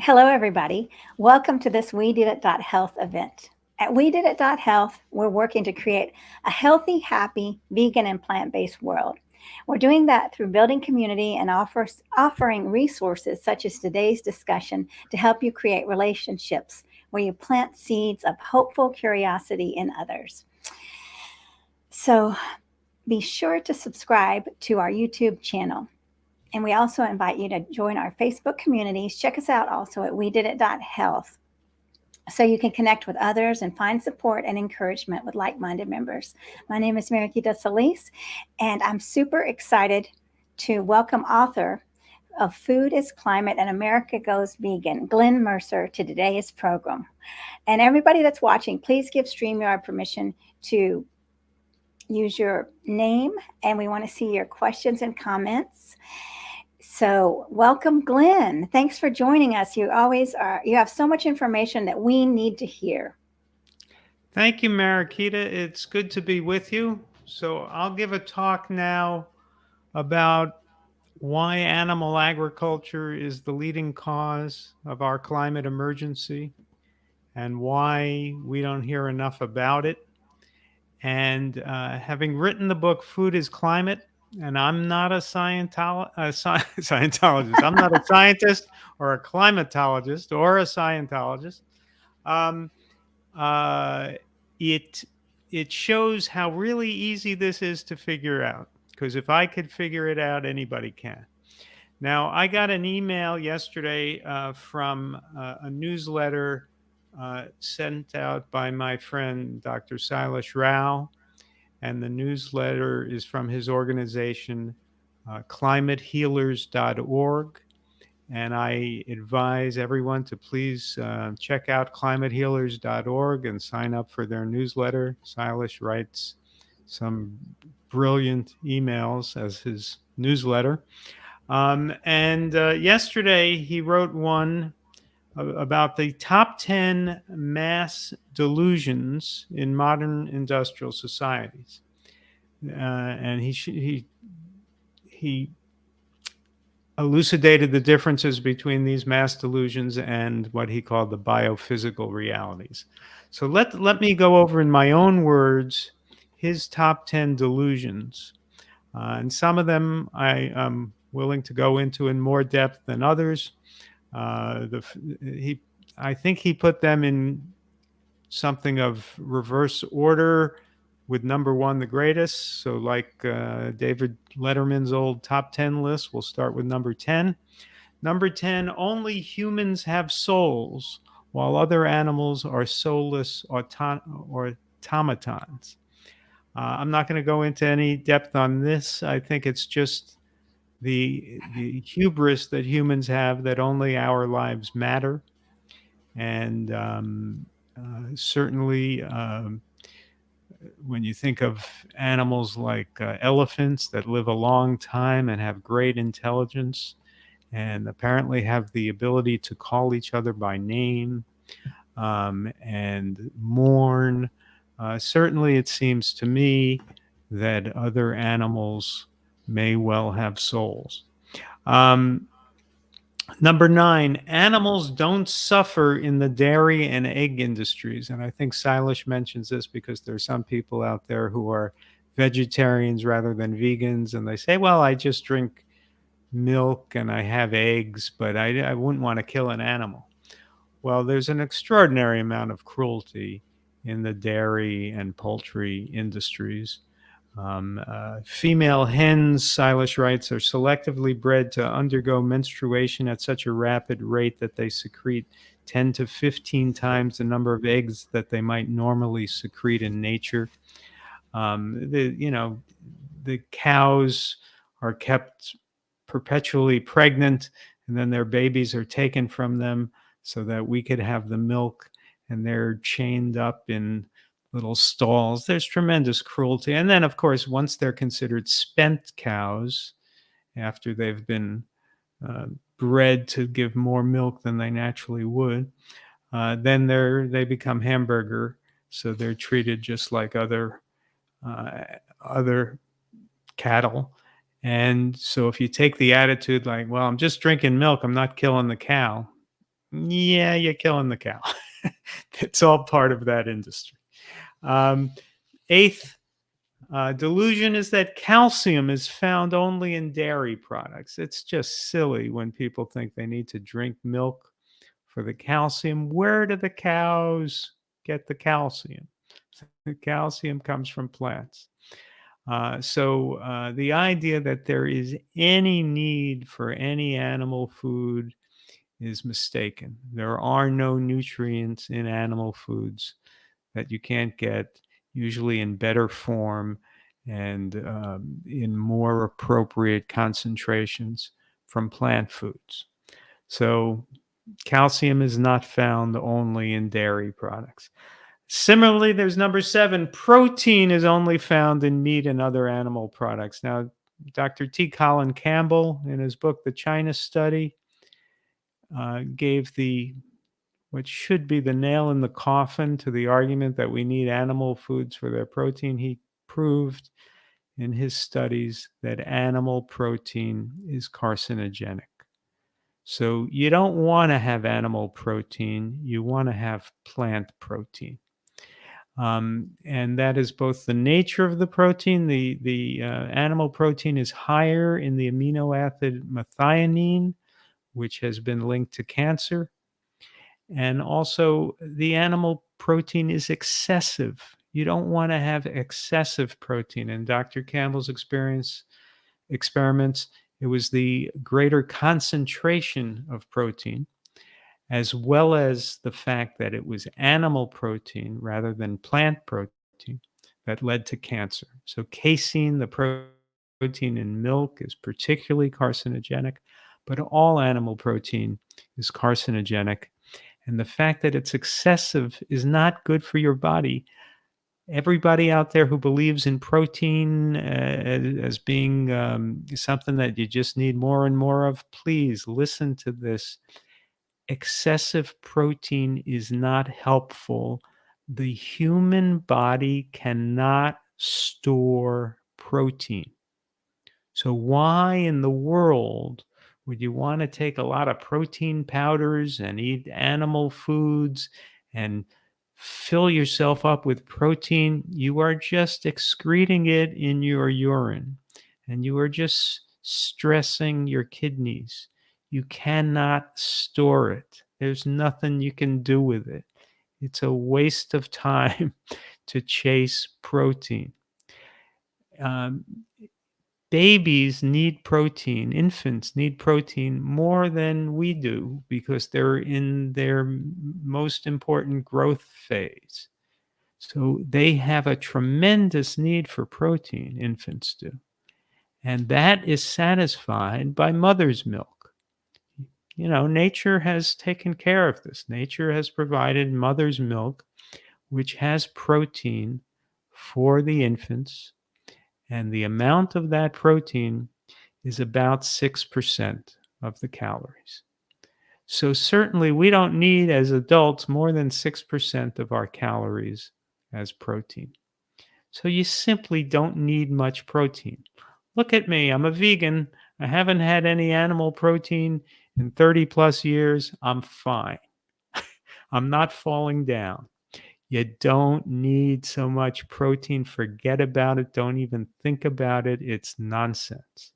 Hello, everybody. Welcome to this We Did It Health event. At We Did It Health, we're working to create a healthy, happy, vegan, and plant based world. We're doing that through building community and offering resources such as today's discussion to help you create relationships where you plant seeds of hopeful curiosity in others. So be sure to subscribe to our YouTube channel. And we also invite you to join our Facebook communities. Check us out also at We Did It Health, so you can connect with others and find support and encouragement with like-minded members. My name is Mariquita Solis, and I'm super excited to welcome author of Food is Climate and America Goes Vegan, Glen Merzer, to today's program. And everybody that's watching, please give StreamYard permission to use your name, and we want to see your questions and comments. So, welcome, Glen. Thanks for joining us. You always are. You have so much information that we need to hear. Thank you, Mariquita. It's good to be with you. So, I'll give a talk now about why animal agriculture is the leading cause of our climate emergency and why we don't hear enough about it. And having written the book Food is Climate, and I'm not a Scientologist, I'm not a scientist or a climatologist or a Scientologist. Um, uh, it it shows how really easy this is to figure out. Because if I could figure it out, anybody can. Now, I got an email yesterday from a newsletter sent out by my friend Dr. Silas Rao, and the newsletter is from his organization, climatehealers.org. And I advise everyone to please check out climatehealers.org and sign up for their newsletter. Silas writes some brilliant emails as his newsletter. And yesterday he wrote one about the top 10 mass delusions in modern industrial societies. And he elucidated the differences between these mass delusions and what he called the biophysical realities. So let me go over in my own words his top 10 delusions. And some of them I am willing to go into in more depth than others. I think he put them in something of reverse order, with number one the greatest. So, like David Letterman's old top 10 list, we'll start with number 10. Number 10, only humans have souls, while other animals are soulless automatons. I'm not going to go into any depth on this. I think it's just the hubris that humans have that only our lives matter. And certainly, when you think of animals like elephants that live a long time and have great intelligence and apparently have the ability to call each other by name and mourn, certainly it seems to me that other animals may well have souls. Um, Number 9, animals don't suffer in the dairy and egg industries. And I think Silas mentions this because there are some people out there who are vegetarians rather than vegans. And they say, well, I just drink milk and I have eggs, but I wouldn't want to kill an animal. Well, there's an extraordinary amount of cruelty in the dairy and poultry industries. Female hens, Silas writes, are selectively bred to undergo menstruation at such a rapid rate that they secrete 10 to 15 times the number of eggs that they might normally secrete in nature. The cows are kept perpetually pregnant, and then their babies are taken from them so that we could have the milk, and they're chained up in little stalls. There's tremendous cruelty. And then, of course, once they're considered spent cows, after they've been bred to give more milk than they naturally would, then they become hamburger. So they're treated just like other cattle. And so if you take the attitude like, well, I'm just drinking milk, I'm not killing the cow, yeah, you're killing the cow. It's all part of that industry. Um, Eighth delusion is that calcium is found only in dairy products. It's just silly when people think they need to drink milk for the calcium. Where do the cows get the calcium? The calcium comes from plants. So the idea that there is any need for any animal food is mistaken. There are no nutrients in animal foods that you can't get, usually in better form and in more appropriate concentrations from plant foods. So calcium is not found only in dairy products. Similarly, there's number 7. Protein is only found in meat and other animal products. Now, Dr. T. Colin Campbell, in his book, The China Study, gave the what should be the nail in the coffin to the argument that we need animal foods for their protein. He proved in his studies that animal protein is carcinogenic. So you don't want to have animal protein, you want to have plant protein. And that is both the nature of the protein. The animal protein is higher in the amino acid methionine, which has been linked to cancer. And also, the animal protein is excessive. You don't want to have excessive protein. In Dr. Campbell's experiments, it was the greater concentration of protein, as well as the fact that it was animal protein rather than plant protein, that led to cancer. So, casein, the protein in milk, is particularly carcinogenic, but all animal protein is carcinogenic. And the fact that it's excessive is not good for your body. Everybody out there who believes in protein as being something that you just need more and more of, please listen to this. Excessive protein is not helpful. The human body cannot store protein. So why in the world would you want to take a lot of protein powders and eat animal foods and fill yourself up with protein? You are just excreting it in your urine, and you are just stressing your kidneys. You cannot store it. There's nothing you can do with it. It's a waste of time to chase protein. Um, Babies need protein. Infants need protein more than we do because they're in their most important growth phase. So they have a tremendous need for protein, infants do. And that is satisfied by mother's milk. You know, nature has taken care of this. Nature has provided mother's milk, which has protein for the infants, and the amount of that protein is about 6% of the calories. So certainly we don't need as adults more than 6% of our calories as protein. So you simply don't need much protein. Look at me, I'm a vegan. I haven't had any animal protein in 30 plus years. I'm fine. I'm not falling down. You don't need so much protein. Forget about it. Don't even think about it. It's nonsense.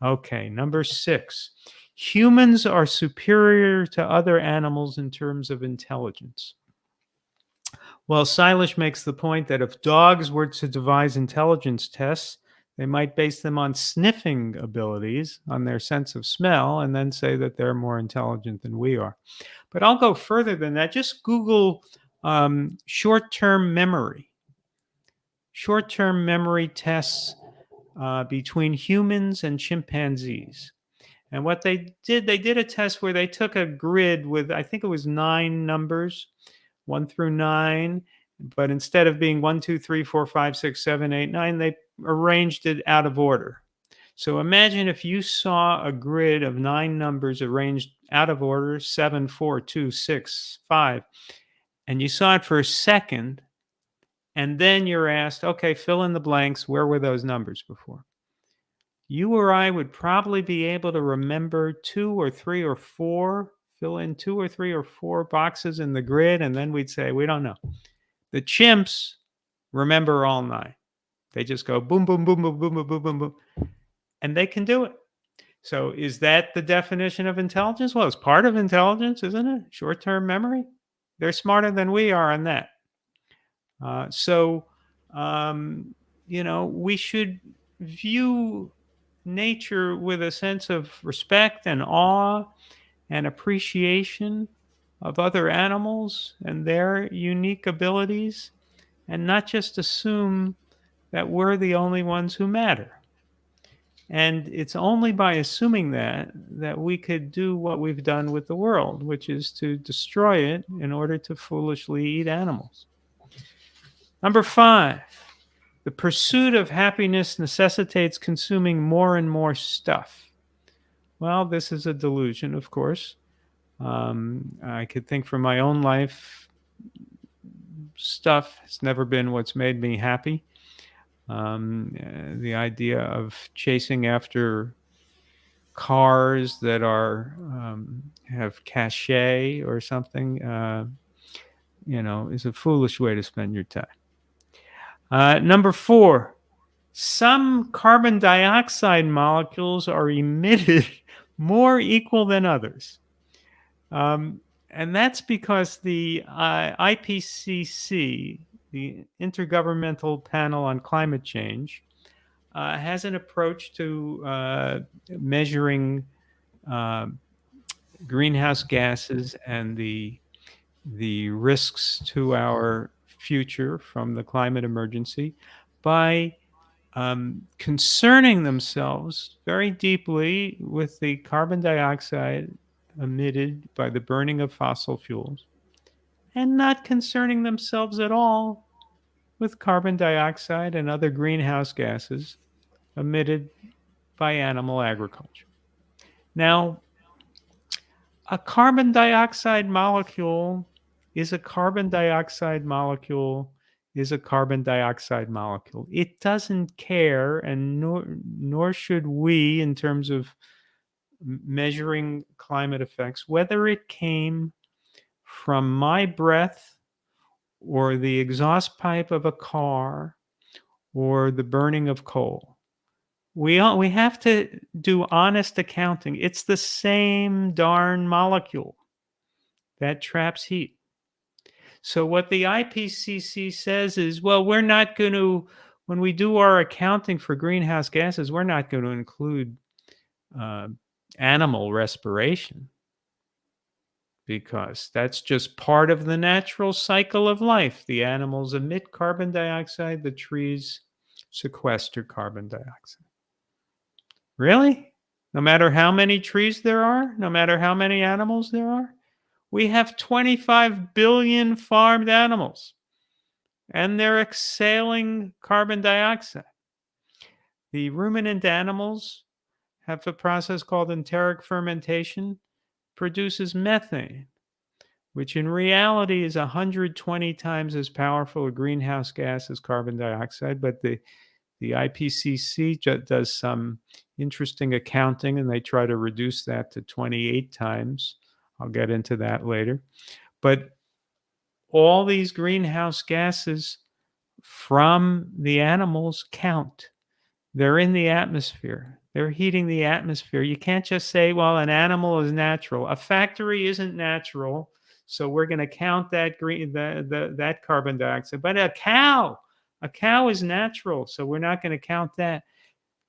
Okay, number 6. Humans are superior to other animals in terms of intelligence. Well, Seilish makes the point that if dogs were to devise intelligence tests, they might base them on sniffing abilities, on their sense of smell, and then say that they're more intelligent than we are. But I'll go further than that. Just Google short-term memory. Short-term memory tests between humans and chimpanzees. And what they did a test where they took a grid with, I think it was 9 numbers, 1 through 9, but instead of being 1, 2, 3, 4, 5, 6, 7, 8, 9, they arranged it out of order. So imagine if you saw a grid of 9 numbers arranged out of order, 7, 4, 2, 6, 5, and you saw it for a second, and then you're asked, okay, fill in the blanks. Where were those numbers before? You or I would probably be able to remember 2 or 3 or 4 fill in 2 or 3 or 4 boxes in the grid, and then we'd say, we don't know. The chimps remember all 9. They just go boom, boom, boom, boom, boom, boom, boom, boom, boom, and they can do it. So is that the definition of intelligence? Well, it's part of intelligence, isn't it? Short-term memory. They're smarter than we are on that. So, we should view nature with a sense of respect and awe and appreciation of other animals and their unique abilities, and not just assume that we're the only ones who matter. And it's only by assuming that we could do what we've done with the world, which is to destroy it in order to foolishly eat animals. Number 5, the pursuit of happiness necessitates consuming more and more stuff. Well, this is a delusion, of course. I could think from my own life, stuff has never been what's made me happy. The idea of chasing after cars that are have cachet or something, is a foolish way to spend your time. Number 4, some carbon dioxide molecules are emitted more equal than others. And that's because the IPCC, the Intergovernmental Panel on Climate Change, has an approach to measuring greenhouse gases and the risks to our future from the climate emergency by concerning themselves very deeply with the carbon dioxide emitted by the burning of fossil fuels, and not concerning themselves at all with carbon dioxide and other greenhouse gases emitted by animal agriculture. Now, a carbon dioxide molecule is a carbon dioxide molecule is a carbon dioxide molecule. It doesn't care, and nor should we, in terms of measuring climate effects, whether it came from my breath or the exhaust pipe of a car or the burning of coal. We have to do honest accounting. It's the same darn molecule that traps heat. So what the IPCC says is, well, we're not going to, when we do our accounting for greenhouse gases, we're not going to include animal respiration, because that's just part of the natural cycle of life. The animals emit carbon dioxide, the trees sequester carbon dioxide. Really? No matter how many trees there are, no matter how many animals there are? We have 25 billion farmed animals, and they're exhaling carbon dioxide. The ruminant animals have a process called enteric fermentation, produces methane, which in reality is 120 times as powerful a greenhouse gas as carbon dioxide. But the IPCC does some interesting accounting, and they try to reduce that to 28 times. I'll get into that later. But all these greenhouse gases from the animals count. They're in the atmosphere. They're heating the atmosphere. You can't just say, well, an animal is natural. A factory isn't natural, so we're going to count that that carbon dioxide. But a cow is natural, so we're not going to count that.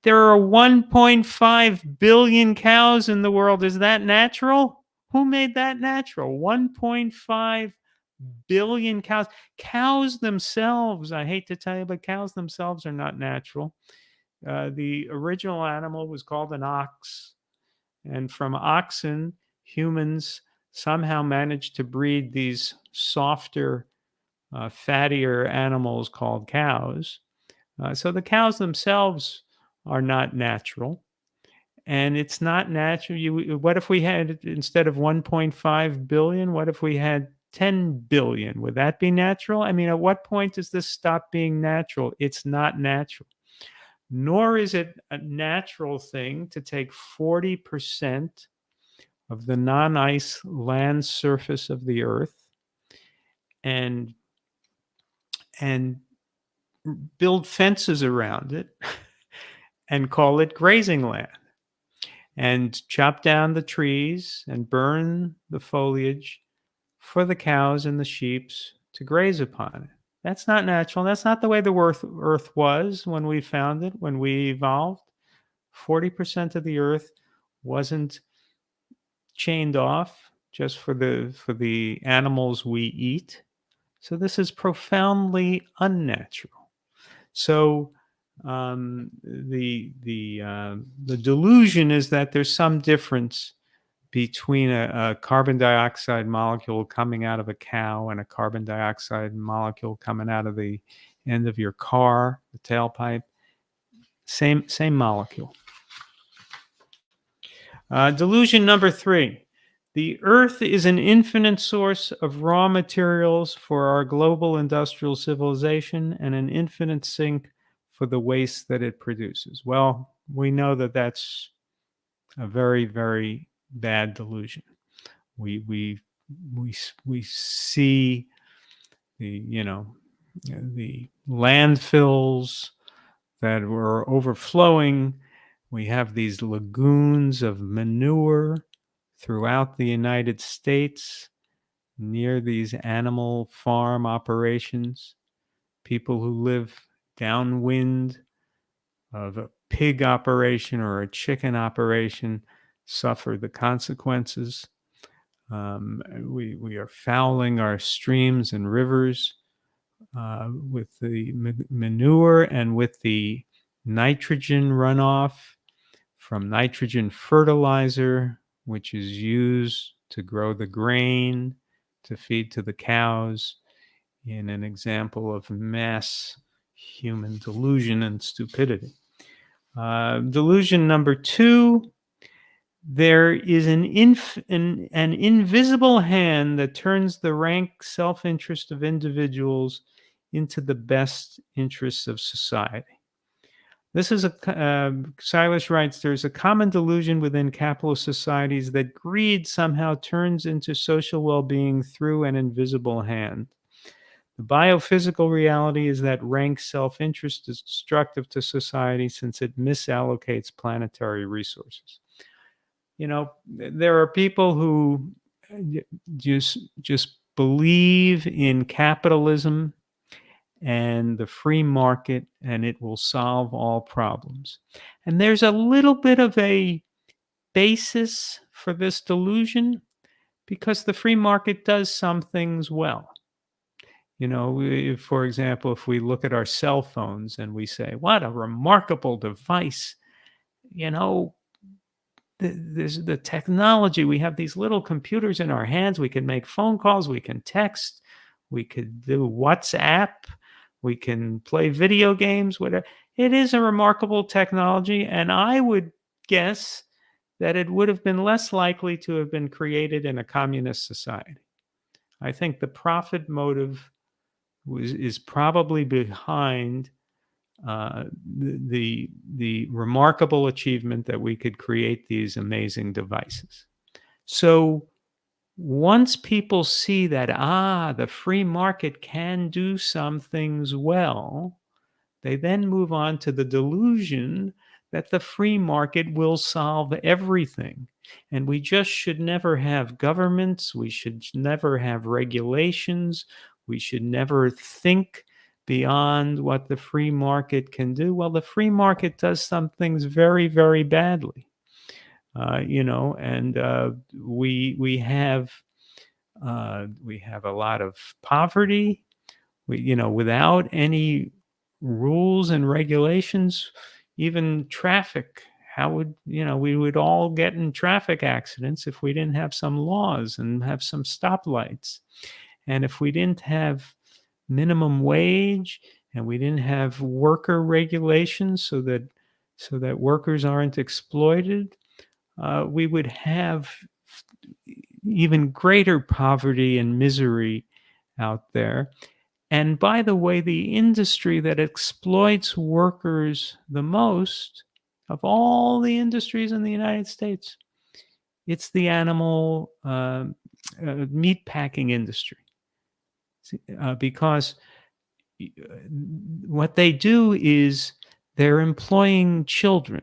There are 1.5 billion cows in the world. Is that natural? Who made that natural? 1.5 billion cows. Cows themselves, I hate to tell you, but cows themselves are not natural. The original animal was called an ox. And from oxen, humans somehow managed to breed these softer, fattier animals called cows. So the cows themselves are not natural. And it's not natural. What if we had, instead of 1.5 billion, what if we had 10 billion? Would that be natural? I mean, at what point does this stop being natural? It's not natural. Nor is it a natural thing to take 40% of the non-ice land surface of the earth and and build fences around it and call it grazing land and chop down the trees and burn the foliage for the cows and the sheep to graze upon it. That's not natural. That's not the way the earth was when we found it, when we evolved. 40% of the earth wasn't chained off just for the animals we eat. So this is profoundly unnatural. So the delusion is that there's some difference between a carbon dioxide molecule coming out of a cow and a carbon dioxide molecule coming out of the end of your car, the tailpipe. Same molecule. Delusion number 3. The earth is an infinite source of raw materials for our global industrial civilization and an infinite sink for the waste that it produces. Well, we know that that's a very, very bad delusion. We see the landfills that were overflowing. We have these lagoons of manure throughout the United States near these animal farm operations. People who live downwind of a pig operation or a chicken operation suffer the consequences. We are fouling our streams and rivers with the manure and with the nitrogen runoff from nitrogen fertilizer, which is used to grow the grain to feed to the cows, in an example of mass human delusion and stupidity. Delusion number 2, there is an invisible hand that turns the rank self-interest of individuals into the best interests of society. This is Silas writes, there's a common delusion within capitalist societies that greed somehow turns into social well-being through an invisible hand. The biophysical reality is that rank self-interest is destructive to society since it misallocates planetary resources. There are people who just believe in capitalism and the free market, and it will solve all problems. And there's a little bit of a basis for this delusion because the free market does some things well. For example, if we look at our cell phones and we say, what a remarkable device, the technology, we have these little computers in our hands, we can make phone calls, we can text, we could do WhatsApp, we can play video games, whatever. It is a remarkable technology, and I would guess that it would have been less likely to have been created in a communist society. I think the profit motive is probably behind the remarkable achievement that we could create these amazing devices. So once people see that, the free market can do some things well, they then move on to the delusion that the free market will solve everything. And we just should never have governments. We should never have regulations. We should never think beyond what the free market can do. Well, the free market does some things very, very badly. We have a lot of poverty. Without any rules and regulations, even traffic. How would we would all get in traffic accidents if we didn't have some laws and have some stoplights, and if we didn't have minimum wage and we didn't have worker regulations so that workers aren't exploited. We would have even greater poverty and misery out there. And by the way, the industry that exploits workers the most of all the industries in the United States It's the animal meat packing industry, because what they do is they're employing children.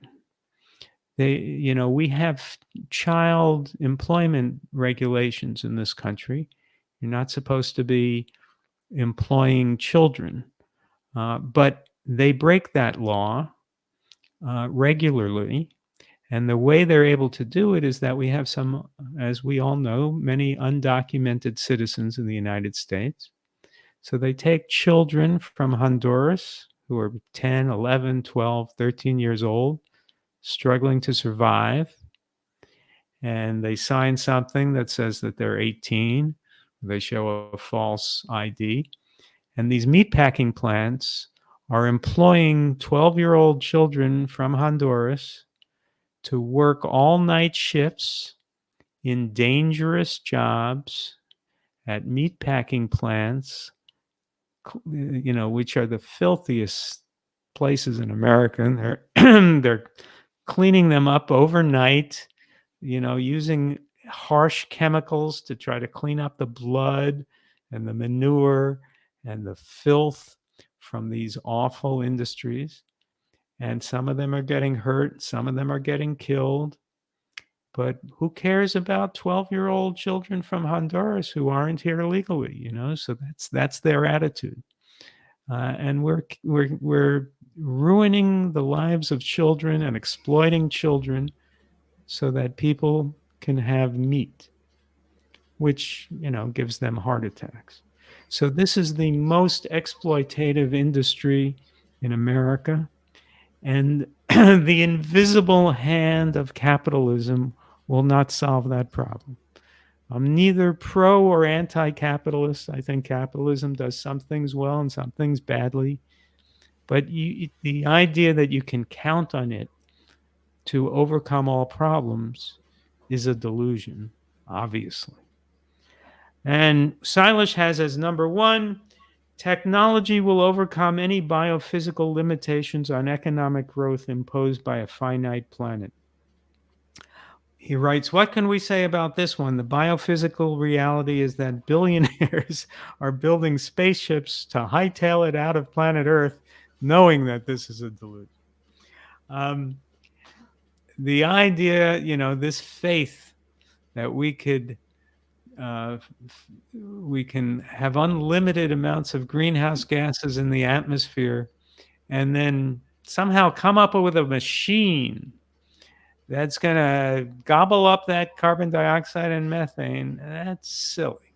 We have child employment regulations in this country. You're not supposed to be employing children, but they break that law regularly. And the way they're able to do it is that we have some, as we all know, many undocumented citizens in the United States. So they take children from Honduras who are 10, 11, 12, 13 years old, struggling to survive, and they sign something that says that they're 18. They show a false ID. And these meatpacking plants are employing 12-year-old children from Honduras to work all-night shifts in dangerous jobs at meatpacking plants, which are the filthiest places in America. And they're cleaning them up overnight, using harsh chemicals to try to clean up the blood and the manure and the filth from these awful industries. And some of them are getting hurt, some of them are getting killed. But who cares about 12-year-old children from Honduras who aren't here legally? So that's their attitude. And we're ruining the lives of children and exploiting children so that people can have meat, which gives them heart attacks. So this is the most exploitative industry in America, and the invisible hand of capitalism will not solve that problem. I'm neither pro or anti-capitalist. I think capitalism does some things well and some things badly. But the idea that you can count on it to overcome all problems is a delusion, obviously. And Silish has as number one, technology will overcome any biophysical limitations on economic growth imposed by a finite planet. He writes, what can we say about this one? The biophysical reality is that billionaires are building spaceships to hightail it out of planet Earth, knowing that this is a delusion. The idea, this faith that we can have unlimited amounts of greenhouse gases in the atmosphere and then somehow come up with a machine that's going to gobble up that carbon dioxide and methane, that's silly.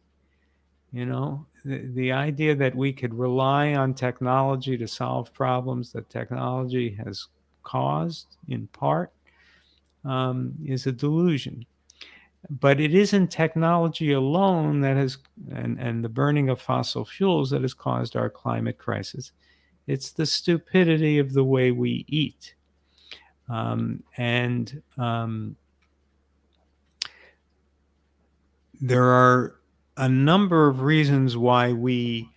The idea that we could rely on technology to solve problems that technology has caused in part is a delusion. But it isn't technology alone that has, and the burning of fossil fuels that has caused our climate crisis. It's the stupidity of the way we eat. There are a number of reasons why we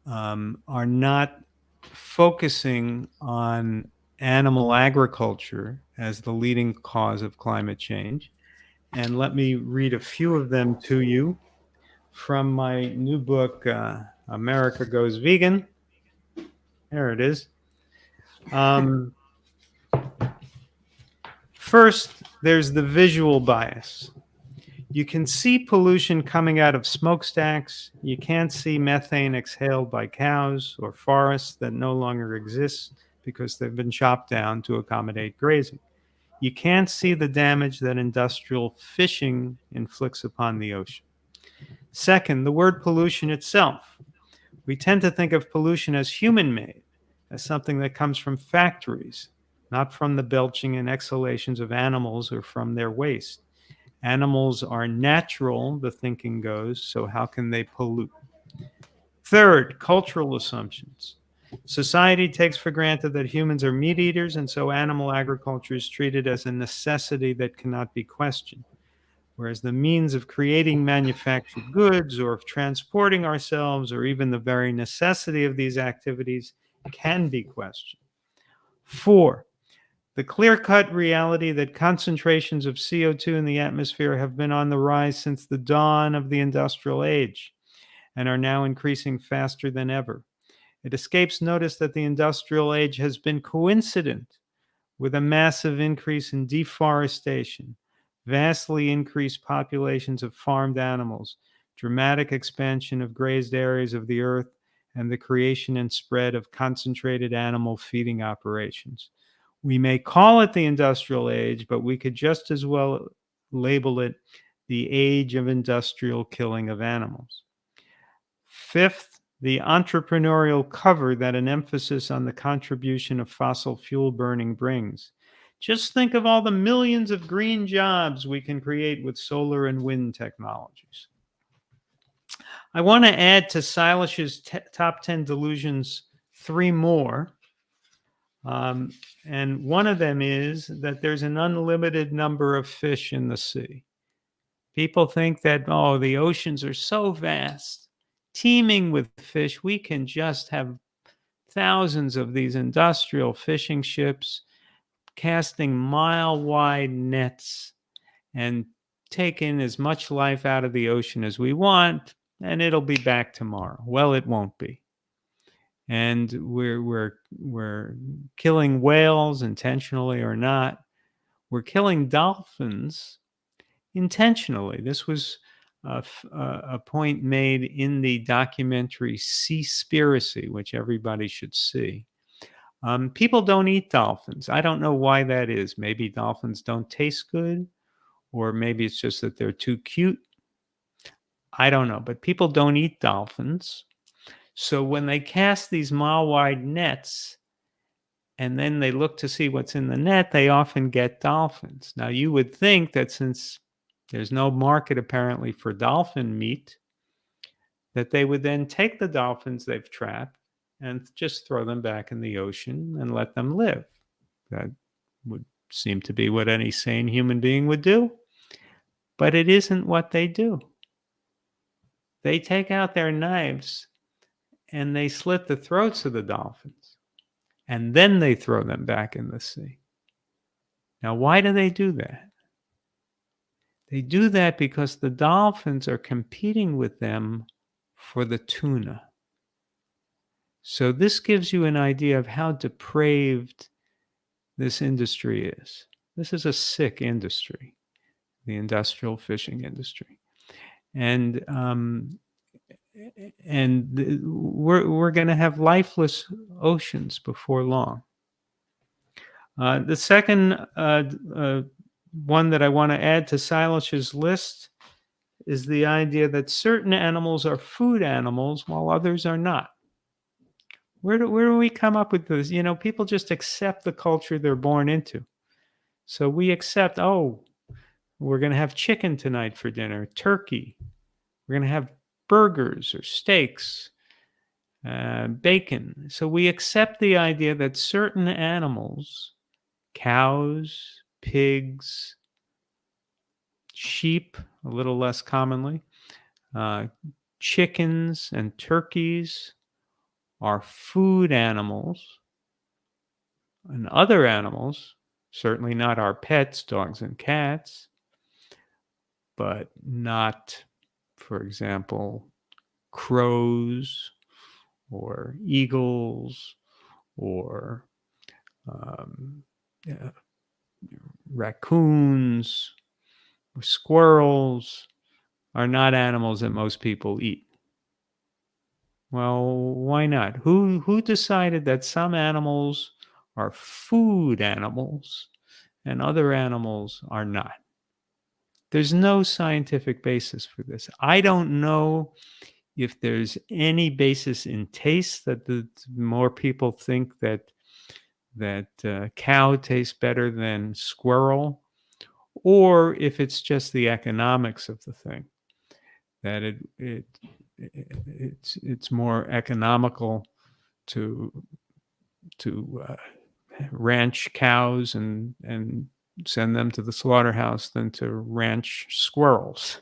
are not focusing on animal agriculture as the leading cause of climate change. And let me read a few of them to you from my new book, America Goes Vegan. There it is. First, there's the visual bias. You can see pollution coming out of smokestacks. You can't see methane exhaled by cows or forests that no longer exist because they've been chopped down to accommodate grazing. You can't see the damage that industrial fishing inflicts upon the ocean. Second, the word pollution itself. We tend to think of pollution as human-made, as something that comes from factories, not from the belching and exhalations of animals or from their waste. Animals are natural, the thinking goes, so how can they pollute? Third, cultural assumptions. Society takes for granted that humans are meat eaters, and so animal agriculture is treated as a necessity that cannot be questioned, whereas the means of creating manufactured goods or of transporting ourselves or even the very necessity of these activities can be questioned. Four, The clear-cut reality that concentrations of CO2 in the atmosphere have been on the rise since the dawn of the industrial age and are now increasing faster than ever. It escapes notice that the industrial age has been coincident with a massive increase in deforestation, vastly increased populations of farmed animals, dramatic expansion of grazed areas of the earth, and the creation and spread of concentrated animal feeding operations. We may call it the industrial age, but we could just as well label it the age of industrial killing of animals. Fifth, the entrepreneurial cover that an emphasis on the contribution of fossil fuel burning brings. Just think of all the millions of green jobs we can create with solar and wind technologies. I want to add to Silish's top 10 delusions 3 more. And one of them is that there's an unlimited number of fish in the sea. People think that, oh, the oceans are so vast, teeming with fish, we can just have thousands of these industrial fishing ships casting mile-wide nets and taking as much life out of the ocean as we want, and it'll be back tomorrow. Well, it won't be. And we're killing whales intentionally or not. We're killing dolphins intentionally. This was a point made in the documentary Seaspiracy, which everybody should see. People don't eat dolphins. I don't know why that is. Maybe dolphins don't taste good, or maybe it's just that they're too cute. I don't know, but people don't eat dolphins. So when they cast these mile-wide nets and then they look to see what's in the net, they often get dolphins. Now, you would think that since there's no market apparently for dolphin meat, that they would then take the dolphins they've trapped and just throw them back in the ocean and let them live. That would seem to be what any sane human being would do. But it isn't what they do. They take out their knives and they slit the throats of the dolphins, and then they throw them back in the sea. Now, why do they do that? They do that because the dolphins are competing with them for the tuna. So this gives you an idea of how depraved this industry is. This is a sick industry, the industrial fishing industry. And we're going to have lifeless oceans before long. The second one that I want to add to Silish's list is the idea that certain animals are food animals while others are not. Where do we come up with this? You know, people just accept the culture they're born into. So we accept, oh, we're going to have chicken tonight for dinner, turkey. We're going to have burgers or steaks, bacon. So we accept the idea that certain animals, cows, pigs, sheep, a little less commonly, chickens and turkeys are food animals, and other animals, certainly not our pets, dogs and cats, but not, for example, crows or eagles or raccoons or squirrels are not animals that most people eat. Well, why not? Who decided that some animals are food animals and other animals are not? There's no scientific basis for this. I don't know if there's any basis in taste that the more people think that cow tastes better than squirrel, or if it's just the economics of the thing, that it's more economical to ranch cows and send them to the slaughterhouse than to ranch squirrels.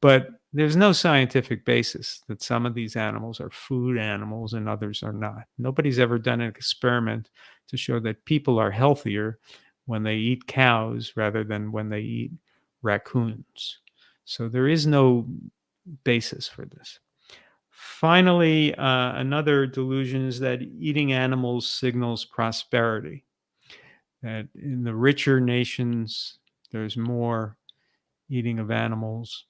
But there's no scientific basis that some of these animals are food animals and others are not. Nobody's ever done an experiment to show that people are healthier when they eat cows rather than when they eat raccoons. So there is no basis for this. Finally, another delusion is that eating animals signals prosperity. That in the richer nations, there's more eating of animals.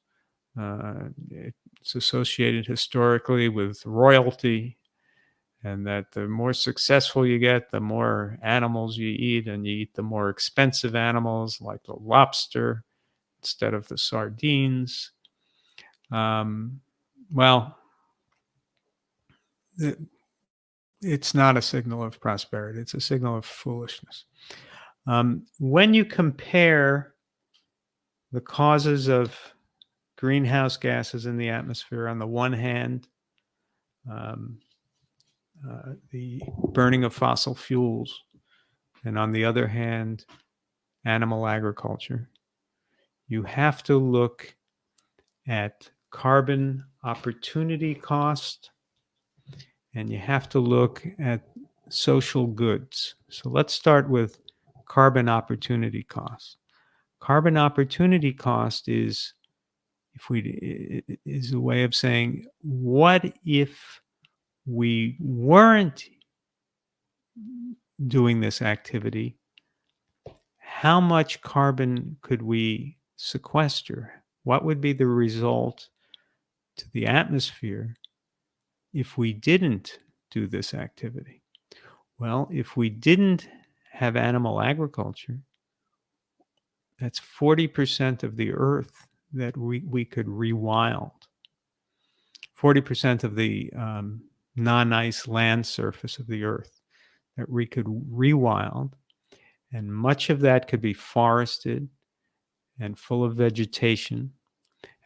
It's associated historically with royalty, and that the more successful you get, the more animals you eat, and you eat the more expensive animals like the lobster instead of the sardines. Well, it's not a signal of prosperity. It's a signal of foolishness. When you compare the causes of greenhouse gases in the atmosphere, on the one hand, the burning of fossil fuels, and on the other hand, animal agriculture, you have to look at carbon opportunity cost, and you have to look at social goods. So let's start with carbon opportunity cost. Carbon opportunity cost is a way of saying, what if we weren't doing this activity? How much carbon could we sequester? What would be the result to the atmosphere if we didn't do this activity? Well, if we didn't have animal agriculture, that's 40% of the earth that we could rewild. 40% of the non-ice land surface of the earth that we could rewild, and much of that could be forested and full of vegetation,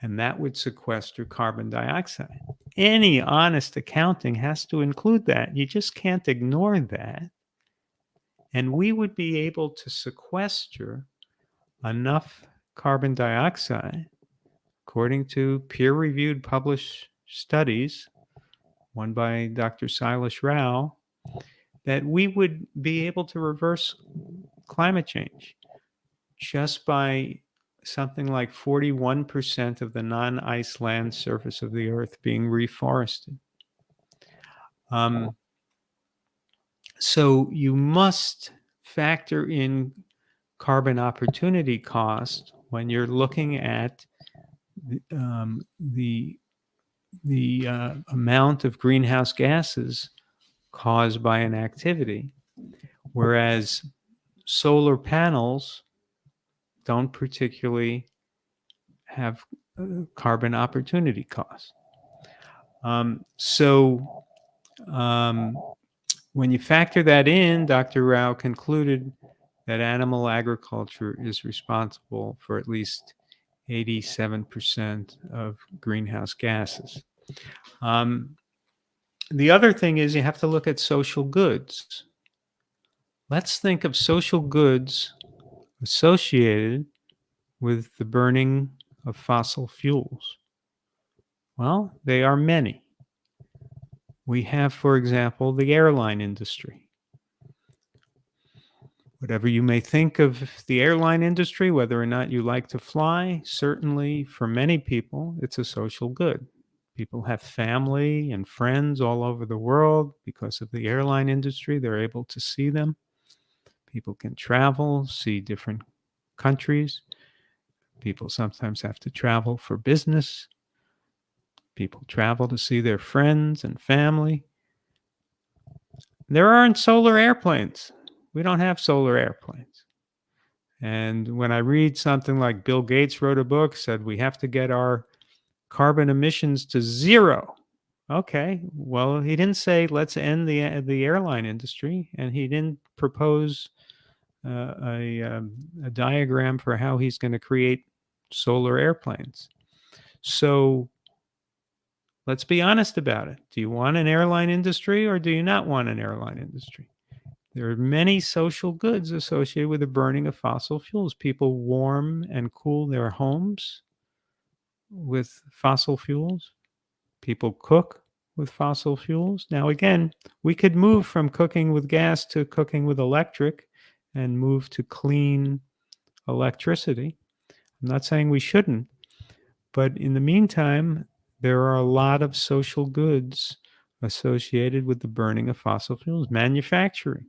and that would sequester carbon dioxide. Any honest accounting has to include that. You just can't ignore that. And we would be able to sequester enough carbon dioxide, according to peer-reviewed published studies, one by Dr. Silas Rao, that we would be able to reverse climate change just by something like 41% of the non-ice land surface of the earth being reforested. So you must factor in carbon opportunity cost when you're looking at the amount of greenhouse gases caused by an activity, whereas solar panels don't particularly have carbon opportunity costs. When you factor that in, Dr. Rao concluded that animal agriculture is responsible for at least 87% of greenhouse gases. The other thing is you have to look at social goods. Let's think of social goods associated with the burning of fossil fuels. Well, they are many. We have, for example, the airline industry. Whatever you may think of the airline industry, whether or not you like to fly, certainly for many people, it's a social good. People have family and friends all over the world because of the airline industry. They're able to see them. People can travel, see different countries. People sometimes have to travel for business. People travel to see their friends and family. There aren't solar airplanes. We don't have solar airplanes. And when I read something like Bill Gates wrote a book, said we have to get our carbon emissions to zero. Okay, well, he didn't say let's end the airline industry, and he didn't propose a diagram for how he's going to create solar airplanes. So let's be honest about it. Do you want an airline industry or do you not want an airline industry? There are many social goods associated with the burning of fossil fuels. People warm and cool their homes with fossil fuels. People cook with fossil fuels. Now, again, we could move from cooking with gas to cooking with electric and move to clean electricity. I'm not saying we shouldn't, but in the meantime, there are a lot of social goods associated with the burning of fossil fuels. Manufacturing.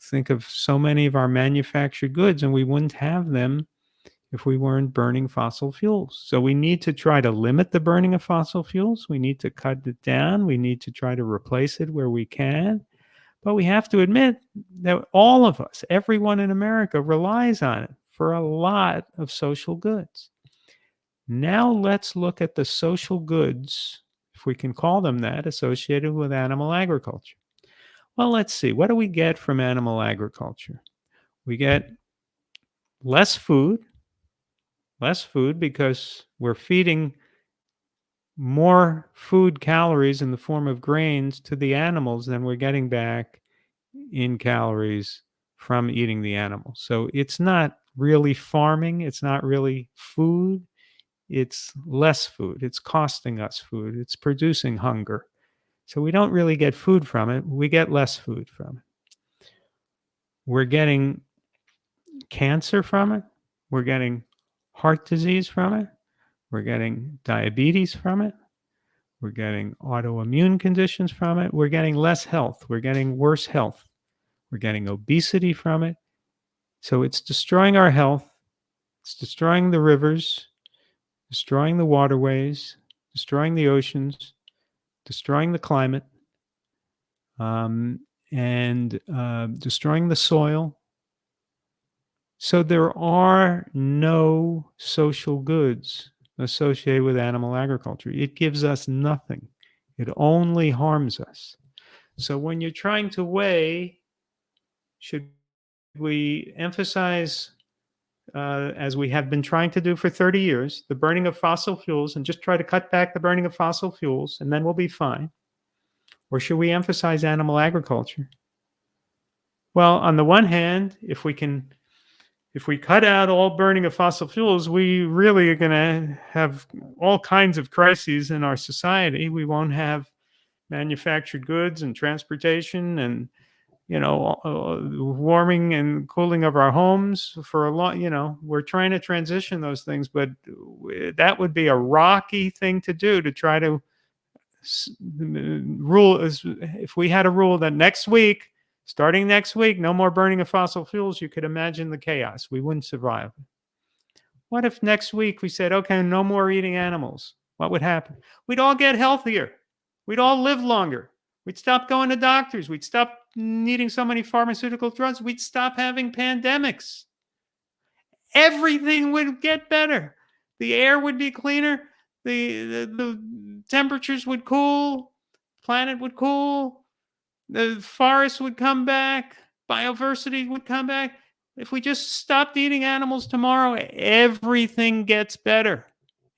Think of so many of our manufactured goods, and we wouldn't have them if we weren't burning fossil fuels. So we need to try to limit the burning of fossil fuels. We need to cut it down. We need to try to replace it where we can. But we have to admit that all of us, everyone in America, relies on it for a lot of social goods. Now let's look at the social goods, if we can call them that, associated with animal agriculture. Well, let's see. What do we get from animal agriculture? We get less food because we're feeding more food calories in the form of grains to the animals than we're getting back in calories from eating the animals. So it's not really farming, it's not really food, it's less food. It's costing us food, it's producing hunger. So we don't really get food from it, we get less food from it. We're getting cancer from it, we're getting heart disease from it, we're getting diabetes from it, we're getting autoimmune conditions from it, we're getting less health, we're getting worse health, we're getting obesity from it. So it's destroying our health, it's destroying the rivers, destroying the waterways, destroying the oceans, destroying the climate, and destroying the soil. So there are no social goods associated with animal agriculture. It gives us nothing. It only harms us. So when you're trying to weigh, should we emphasize, as we have been trying to do for 30 years, the burning of fossil fuels and just try to cut back the burning of fossil fuels and then we'll be fine? Or should we emphasize animal agriculture? Well, on the one hand, if we cut out all burning of fossil fuels, we really are going to have all kinds of crises in our society. We won't have manufactured goods and transportation and warming and cooling of our homes for a long. We're trying to transition those things, but that would be a rocky thing to do, to try to rule. If we had a rule that starting next week, no more burning of fossil fuels, you could imagine the chaos. We wouldn't survive. What if next week we said, okay, no more eating animals? What would happen? We'd all get healthier. We'd all live longer. We'd stop going to doctors. We'd stop needing so many pharmaceutical drugs. We'd stop having pandemics. Everything would get better. The air would be cleaner. The temperatures would cool. Planet would cool. The forests would come back. Biodiversity would come back. If we just stopped eating animals tomorrow, everything gets better.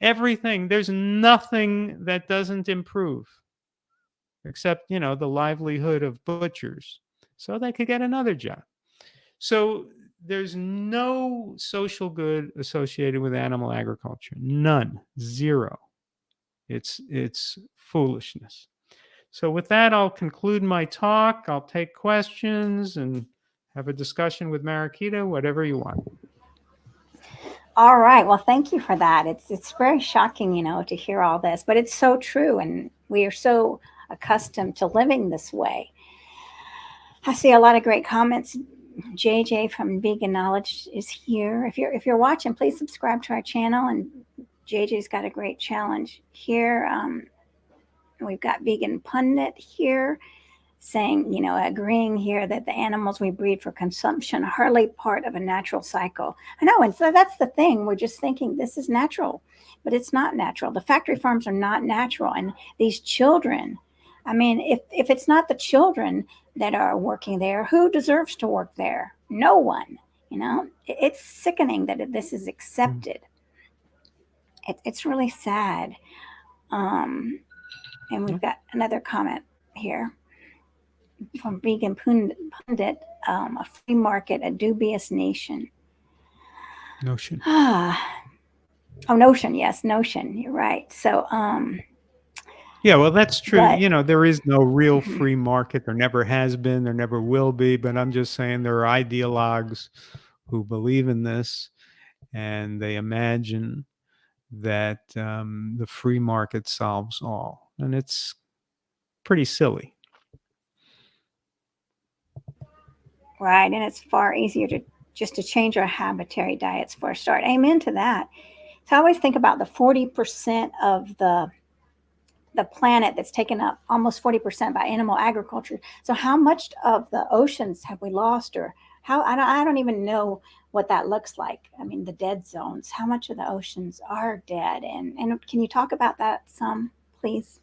Everything. There's nothing that doesn't improve, except, the livelihood of butchers, so they could get another job. So there's no social good associated with animal agriculture. None. Zero. It's foolishness. So with that, I'll conclude my talk. I'll take questions and have a discussion with Mariquita, whatever you want. All right. Well, thank you for that. It's very shocking, to hear all this, but it's so true, and we are so accustomed to living this way. I see a lot of great comments. JJ from Vegan Knowledge is here. If you're watching, please subscribe to our channel. And JJ's got a great challenge here. We've got Vegan Pundit here saying, agreeing here that the animals we breed for consumption are hardly part of a natural cycle. I know, and so that's the thing. We're just thinking this is natural, but it's not natural. The factory farms are not natural. And these children, I mean, if it's not the children that are working there, who deserves to work there? No one. It's sickening that this is accepted. It's really sad. And we've got another comment here from Vegan Pundit, a free market, a dubious nation. Notion. Notion. Yes, Notion. You're right. So, Yeah, well, that's true. But You know, there is no real free market. There never has been. There never will be. But I'm just saying there are ideologues who believe in this, and they imagine that the free market solves all. And it's pretty silly. right, and it's far easier to just to change our habitary diets for a start. Amen to that. So I always think about the 40% of the planet that's taken up, almost 40% by animal agriculture. So how much of the oceans have we lost, or how I don't even know what that looks like. I mean, the dead zones. How much of the oceans are dead? And can you talk about that some, please?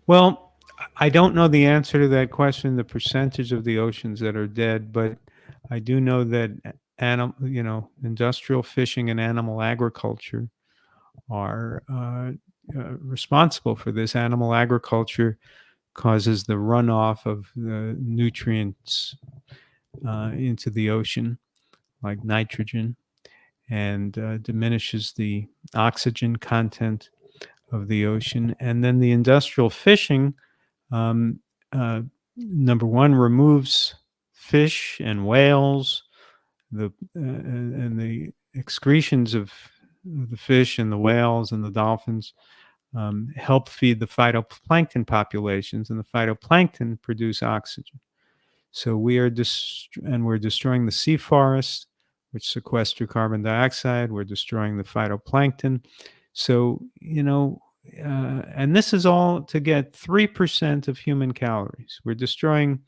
Well, I don't know the answer to that question, the percentage of the oceans that are dead, but I do know that industrial fishing and animal agriculture are responsible for this. Animal agriculture causes the runoff of the nutrients into the ocean, like nitrogen, and diminishes the oxygen content of the ocean. And then the industrial fishing, um, number one, removes fish and whales, and the excretions of the fish and the whales and the dolphins help feed the phytoplankton populations, and the phytoplankton produce oxygen. So we're destroying the sea forests, which sequester carbon dioxide. We're destroying the phytoplankton. So, and this is all to get 3% of human calories. We're destroying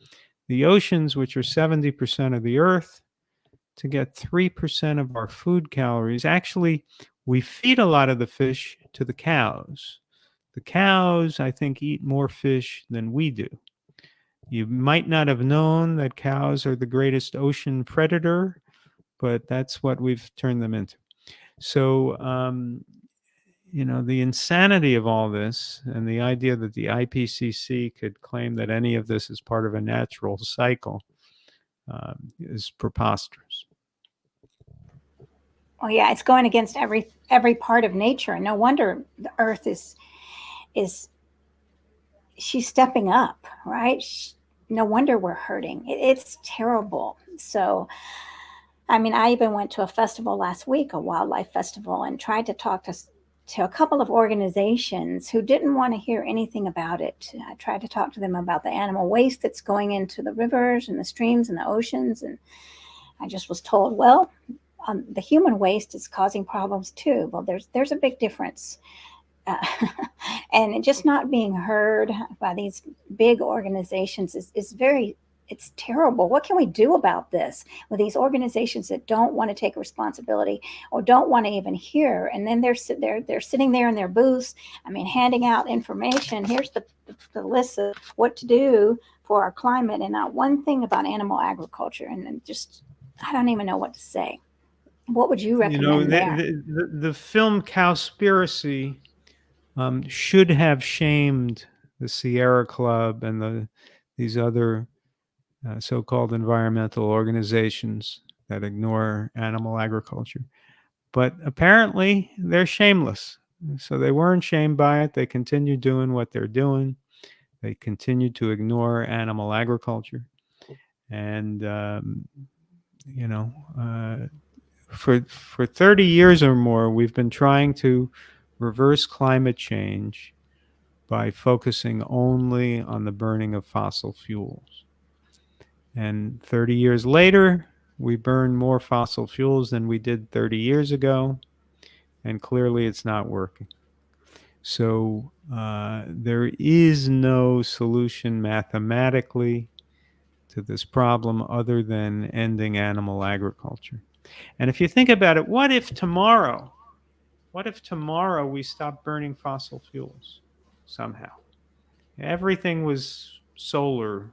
the oceans, which are 70% of the earth, to get 3% of our food calories. Actually, we feed a lot of the fish to the cows. The cows, I think, eat more fish than we do. You might not have known that cows are the greatest ocean predator, but that's what we've turned them into. So, the insanity of all this and the idea that the IPCC could claim that any of this is part of a natural cycle is preposterous. Oh yeah, it's going against every part of nature, and no wonder the Earth is she's stepping up, right? No wonder we're hurting. It's terrible. So, I mean, I even went to a festival last week, a wildlife festival, and tried to talk to a couple of organizations who didn't want to hear anything about it. I tried to talk to them about the animal waste that's going into the rivers and the streams and the oceans, and I just was told, well, the human waste is causing problems too. Well, there's a big difference. Uh, and just not being heard by these big organizations is very, it's terrible. What can we do about this with these organizations that don't want to take responsibility or don't want to even hear? And then they're sitting there in their booths, I mean, handing out information. Here's the list of what to do for our climate, and not one thing about animal agriculture. And then just, I don't even know what to say. What would you recommend there? The film Cowspiracy should have shamed the Sierra Club and these other so-called environmental organizations that ignore animal agriculture. But apparently they're shameless. So they weren't shamed by it. They continue doing what they're doing. They continue to ignore animal agriculture. And, for 30 years or more, we've been trying to reverse climate change by focusing only on the burning of fossil fuels. And 30 years later, we burn more fossil fuels than we did 30 years ago, and clearly it's not working. So there is no solution mathematically to this problem other than ending animal agriculture. And if you think about it, what if tomorrow we stopped burning fossil fuels somehow? Everything was solar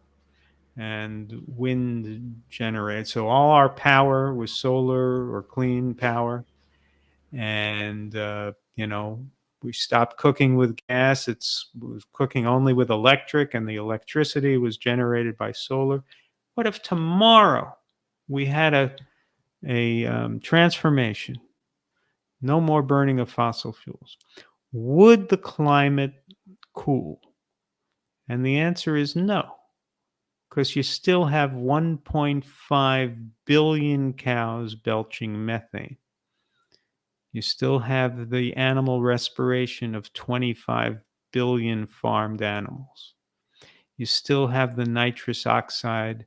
and wind generated. So all our power was solar or clean power. And, we stopped cooking with gas. It was cooking only with electric, and the electricity was generated by solar. What if tomorrow we had a transformation? No more burning of fossil fuels. Would the climate cool? And the answer is no, because you still have 1.5 billion cows belching methane. You still have the animal respiration of 25 billion farmed animals. You still have the nitrous oxide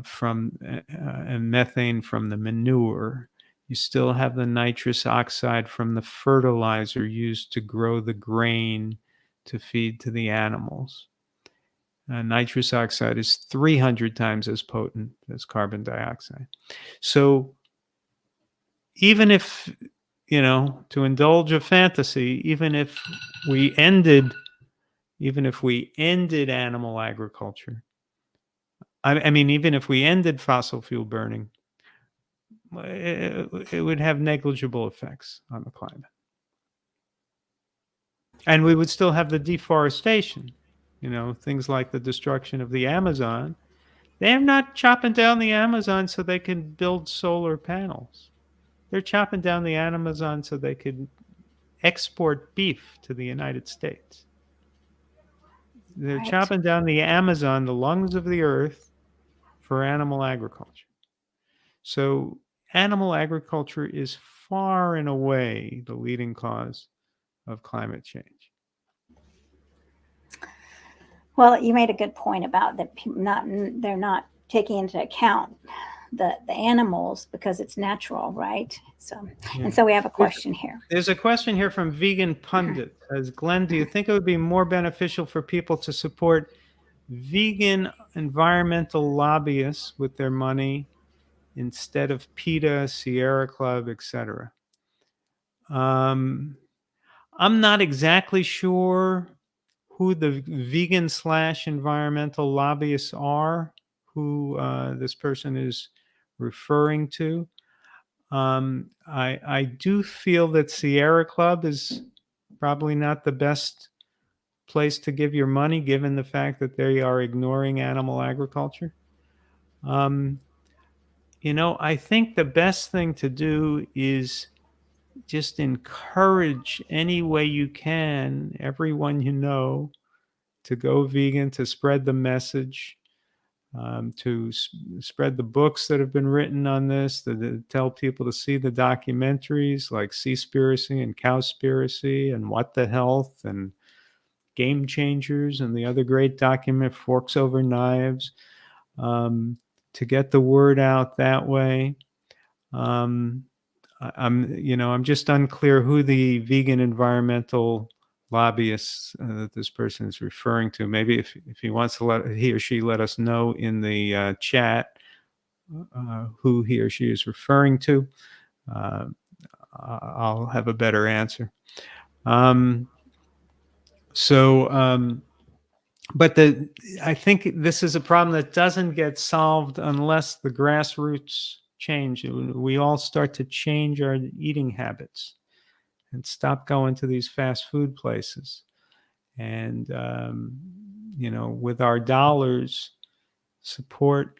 from and methane from the manure. You still have the nitrous oxide from the fertilizer used to grow the grain to feed to the animals. Nitrous oxide is 300 times as potent as carbon dioxide. So even if, to indulge a fantasy, even if we ended animal agriculture, I mean, even if we ended fossil fuel burning, it would have negligible effects on the climate. And we would still have the deforestation, things like the destruction of the Amazon. They're not chopping down the Amazon so they can build solar panels. They're chopping down the Amazon so they could export beef to the United States. They're Right. chopping down the Amazon, the lungs of the earth, for animal agriculture. So animal agriculture is far and away the leading cause of climate change. Well, you made a good point about that they're not taking into account the animals because it's natural, right? So, Yeah. and so we have a question here. There's a question here from Vegan Pundit. Says, Glenn, do you think it would be more beneficial for people to support vegan environmental lobbyists with their money instead of PETA, Sierra Club, etc.? I'm not exactly sure who the vegan / environmental lobbyists are, who this person is referring to. I do feel that Sierra Club is probably not the best place to give your money, given the fact that they are ignoring animal agriculture. I think the best thing to do is just encourage any way you can everyone to go vegan, to spread the message, to spread the books that have been written on this, to tell people to see the documentaries like Seaspiracy and Cowspiracy and What the Health and Game Changers and the other great document Forks Over Knives, to get the word out that way. I'm just unclear who the vegan environmental lobbyists that this person is referring to. Maybe if he wants to he or she let us know in the chat who he or she is referring to, I'll have a better answer. But I think this is a problem that doesn't get solved unless the grassroots change. We all start to change our eating habits and stop going to these fast food places. And, with our dollars, support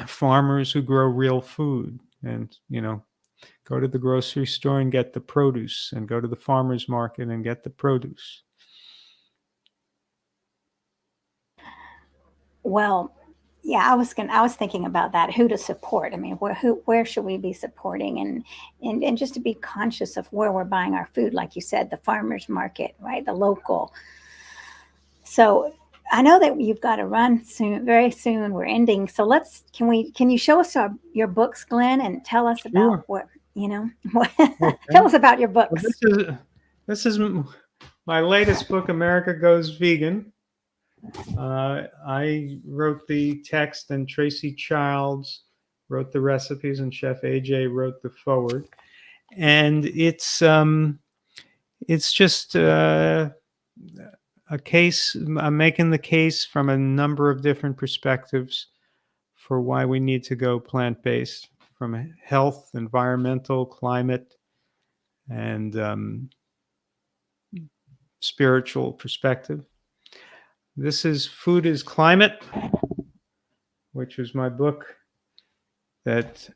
farmers who grow real food and, go to the grocery store and get the produce, and go to the farmer's market and get the produce. Well, yeah, I was thinking about that. Who to support? I mean, where should we be supporting, and just to be conscious of where we're buying our food, like you said, the farmers market, right, the local. So I know that you've got to run soon, very soon. We're ending. So can you show us your books, Glenn, and tell us about what Okay. tell us about your books. Well, this is my latest book, America Goes Vegan. I wrote the text, and Tracy Childs wrote the recipes, and Chef AJ wrote the foreword. And it's just a case. I'm making the case from a number of different perspectives for why we need to go plant-based, from a health, environmental, climate, and spiritual perspective. This is Food is Climate, which is my book that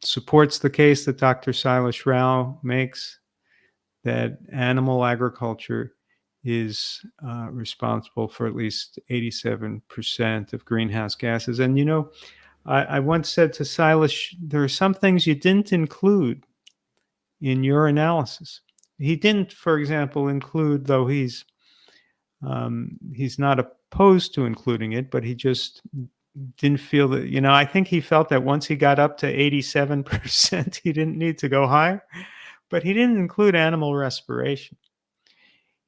supports the case that Dr. Silas Rao makes, that animal agriculture is responsible for at least 87% of greenhouse gases. And I once said to Silas, there are some things you didn't include in your analysis. He didn't, for example, include, though he's not opposed to including it, but he just didn't feel that, I think he felt that once he got up to 87%, he didn't need to go higher, but he didn't include animal respiration.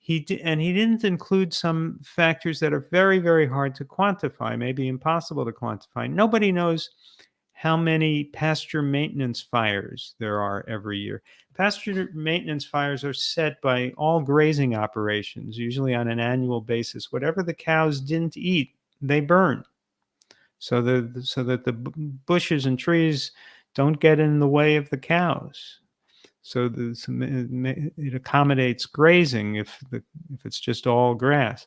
And he didn't include some factors that are very, very hard to quantify, maybe impossible to quantify. Nobody knows how many pasture maintenance fires there are every year. Pasture maintenance fires are set by all grazing operations, usually on an annual basis. Whatever the cows didn't eat, they burn, so that the bushes and trees don't get in the way of the cows. So it accommodates grazing if it's just all grass.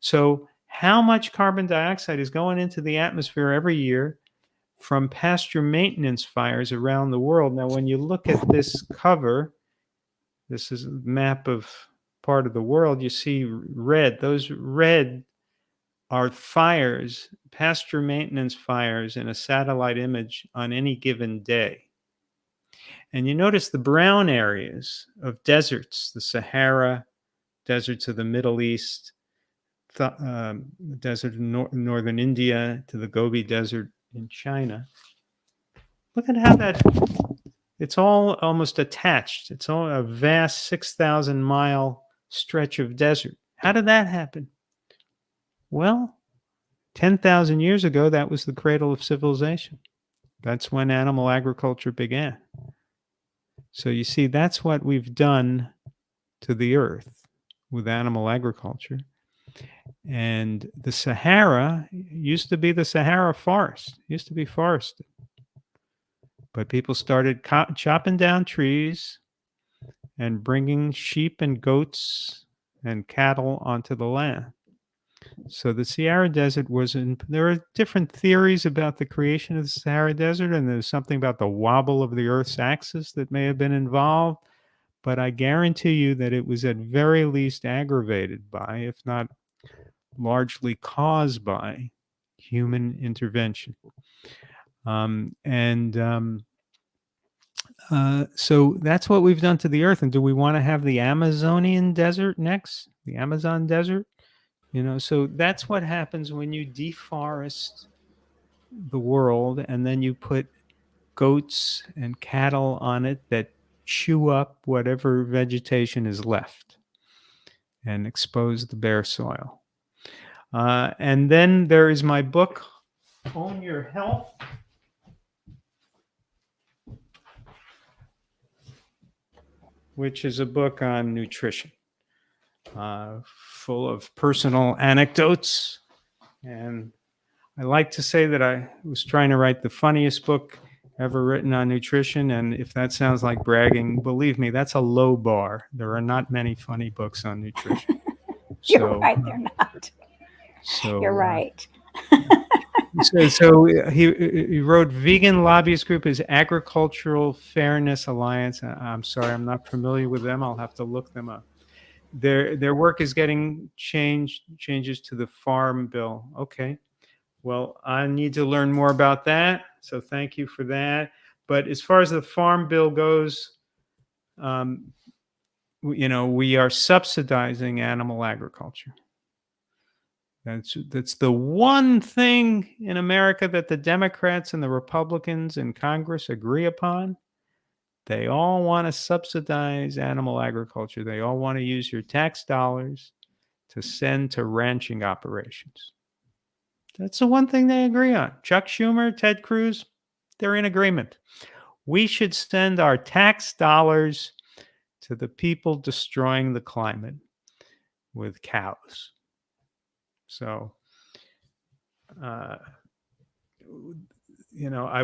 So how much carbon dioxide is going into the atmosphere every year from pasture maintenance fires around the world? Now, when you look at this cover, this is a map of part of the world, you see red. Those red are fires, pasture maintenance fires in a satellite image on any given day. And you notice the brown areas of deserts, the Sahara, deserts of the Middle East, the desert in northern India, to the Gobi Desert in China. Look at how it's all almost attached. It's all a vast 6,000-mile stretch of desert. How did that happen? Well, 10,000 years ago, that was the cradle of civilization. That's when animal agriculture began. So you see, that's what we've done to the earth with animal agriculture. And the Sahara used to be the Sahara forest, used to be forested. But people started chopping down trees and bringing sheep and goats and cattle onto the land. So the Sahara Desert there are different theories about the creation of the Sahara Desert, and there's something about the wobble of the Earth's axis that may have been involved. But I guarantee you that it was at very least aggravated by, if not largely caused by, human intervention. So that's what we've done to the earth. And do we want to have the Amazonian desert next? The Amazon desert? So that's what happens when you deforest the world and then you put goats and cattle on it that chew up whatever vegetation is left and expose the bare soil. And then there is my book, Own Your Health. Which is a book on nutrition, full of personal anecdotes. And I like to say that I was trying to write the funniest book ever written on nutrition. And if that sounds like bragging, believe me, that's a low bar. There are not many funny books on nutrition. You're right, they're not. You're right. So he wrote Vegan Lobbyist Group is Agricultural Fairness Alliance. I'm sorry, I'm not familiar with them. I'll have to look them up. Their work is getting changes to the Farm Bill. Okay. Well, I need to learn more about that. So thank you for that. But as far as the Farm Bill goes, we are subsidizing animal agriculture. That's the one thing in America that the Democrats and the Republicans in Congress agree upon. They all want to subsidize animal agriculture. They all want to use your tax dollars to send to ranching operations. That's the one thing they agree on. Chuck Schumer, Ted Cruz, they're in agreement. We should send our tax dollars to the people destroying the climate with cows. So, I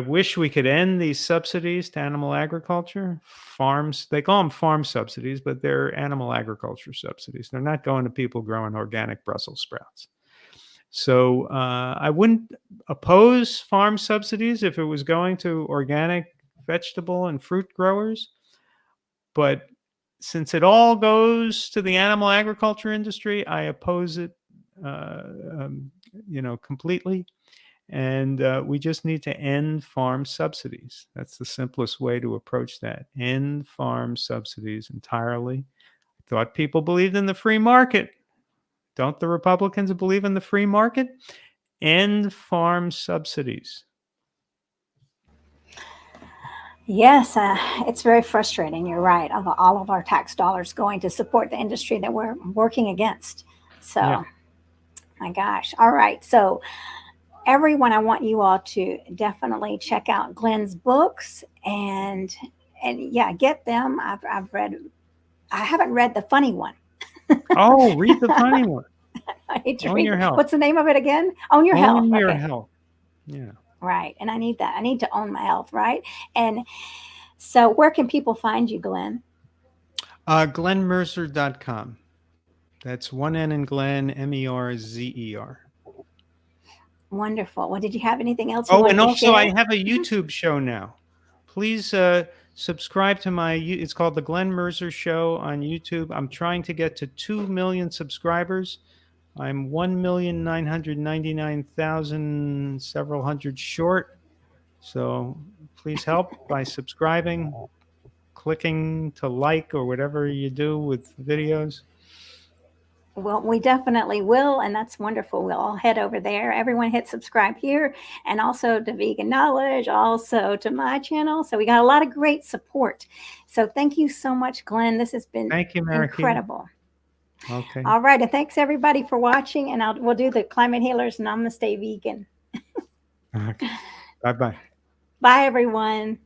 wish we could end these subsidies to animal agriculture. Farms, they call them farm subsidies, but they're animal agriculture subsidies. They're not going to people growing organic Brussels sprouts. So I wouldn't oppose farm subsidies if it was going to organic vegetable and fruit growers, but since it all goes to the animal agriculture industry, I oppose it, completely. And we just need to end farm subsidies. That's the simplest way to approach that. End farm subsidies entirely. I thought people believed in the free market. Don't the Republicans believe in the free market? End farm subsidies. Yes, it's very frustrating. You're right. Of all of our tax dollars going to support the industry that we're working against. So, Yeah. my gosh. All right. So, everyone, I want you all to definitely check out Glen's books and yeah, get them. I've read. I haven't read the funny one. Oh, read the funny one. I need to Own read. your health. What's the name of it again? Own Your Health. Own your Okay. health. Yeah. Right. And I need that. I need to own my health. Right. And so, where can people find you, Glen? GlenMerzer.com. That's one N in Glen, Merzer. Wonderful. Well, did you have anything else you Oh, wanted and to also I share? have a YouTube show now. Please subscribe to it's called The Glen Merzer Show on YouTube. I'm trying to get to 2 million subscribers. I'm 1,999,000, several hundred short. So please help by subscribing, clicking to like or whatever you do with videos. Well, we definitely will, and that's wonderful. We'll all head over there. Everyone hit subscribe here, and also to Vegan Knowledge, also to my channel. So we got a lot of great support. So thank you so much, Glen. This has been Thank you, Marikia. incredible. Okay. All right, and thanks everybody for watching. And we'll do the Climate Healers Namaste Vegan. Okay. Bye-bye. Bye, everyone.